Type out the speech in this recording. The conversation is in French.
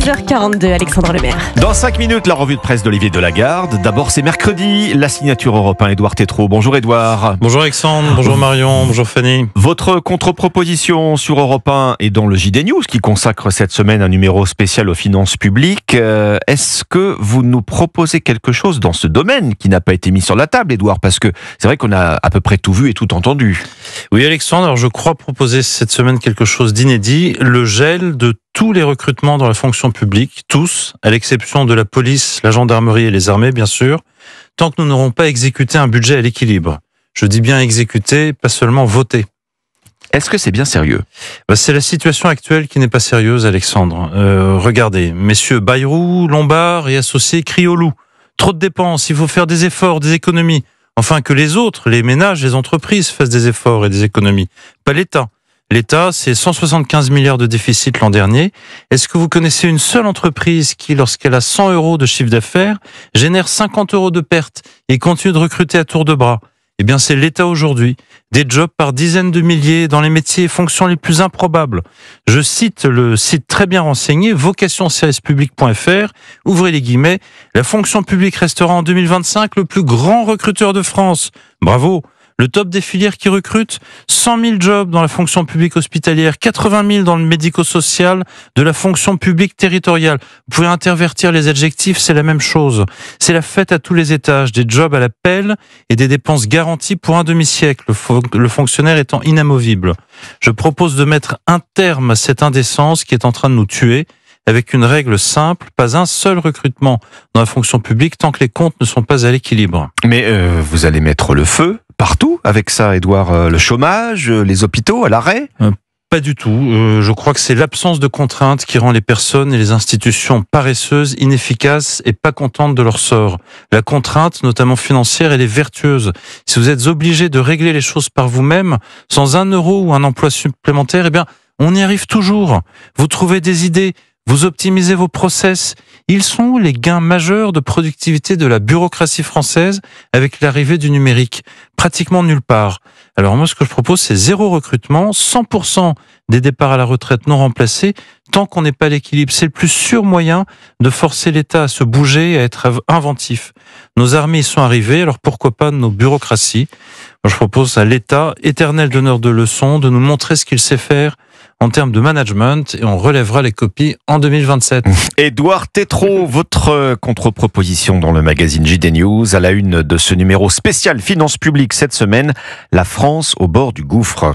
6h42, Alexandre Lemaire. Dans 5 minutes, la revue de presse d'Olivier Delagarde. D'abord, c'est mercredi, la signature Europe 1, Édouard Tétrault. Bonjour Édouard. Bonjour Alexandre, bonjour Marion, bonjour Fanny. Votre contre-proposition sur Europe 1 est dans le JD News qui consacre cette semaine un numéro spécial aux finances publiques. Est-ce que vous nous proposez quelque chose dans ce domaine qui n'a pas été mis sur la table, Édouard? Parce que c'est vrai qu'on a à peu près tout vu et tout entendu. Oui Alexandre, alors je crois proposer cette semaine quelque chose d'inédit, le gel de tous les recrutements dans la fonction publique, tous, à l'exception de la police, la gendarmerie et les armées bien sûr, tant que nous n'aurons pas exécuté un budget à l'équilibre. Je dis bien exécuté, pas seulement voté. Est-ce que c'est bien sérieux? C'est la situation actuelle qui n'est pas sérieuse, Alexandre. Regardez, messieurs Bayrou, Lombard et associés crient au loup. Trop de dépenses, il faut faire des efforts, des économies. Enfin, que les autres, les ménages, les entreprises fassent des efforts et des économies. Pas l'État. L'État, c'est 175 milliards de déficit l'an dernier. Est-ce que vous connaissez une seule entreprise qui, lorsqu'elle a 100 euros de chiffre d'affaires, génère 50 euros de pertes et continue de recruter à tour de bras? Eh bien, c'est l'État aujourd'hui. Des jobs par dizaines de milliers dans les métiers et fonctions les plus improbables. Je cite le site très bien renseigné, vocationservicepublic.fr. Ouvrez les guillemets. La fonction publique restera en 2025 le plus grand recruteur de France. Bravo! Le top des filières qui recrutent, 100 000 jobs dans la fonction publique hospitalière, 80 000 dans le médico-social de la fonction publique territoriale. Vous pouvez intervertir les adjectifs, c'est la même chose. C'est la fête à tous les étages, des jobs à la pelle et des dépenses garanties pour un demi-siècle, le fonctionnaire étant inamovible. Je propose de mettre un terme à cette indécence qui est en train de nous tuer, avec une règle simple, pas un seul recrutement dans la fonction publique tant que les comptes ne sont pas à l'équilibre. Mais vous allez mettre le feu partout avec ça, Édouard, le chômage, les hôpitaux à l'arrêt? Pas du tout. Je crois que c'est l'absence de contraintes qui rend les personnes et les institutions paresseuses, inefficaces et pas contentes de leur sort. La contrainte, notamment financière, elle est vertueuse. Si vous êtes obligé de régler les choses par vous-même, sans 1 euro ou un emploi supplémentaire, eh bien, on y arrive toujours. Vous trouvez des idées, vous optimisez vos process. Ils sont les gains majeurs de productivité de la bureaucratie française avec l'arrivée du numérique. Pratiquement nulle part. Alors moi, ce que je propose, c'est 0 recrutement, 100% des départs à la retraite non remplacés, tant qu'on n'est pas à l'équilibre. C'est le plus sûr moyen de forcer l'État à se bouger, à être inventif. Nos armées y sont arrivées, alors pourquoi pas nos bureaucraties? Moi, je propose à l'État, éternel donneur de leçons, de nous montrer ce qu'il sait faire en termes de management et on relèvera les copies en 2027. Édouard Tétrault, votre contre-proposition dans le magazine JD News à la une de ce numéro spécial Finances publiques cette semaine, la France au bord du gouffre.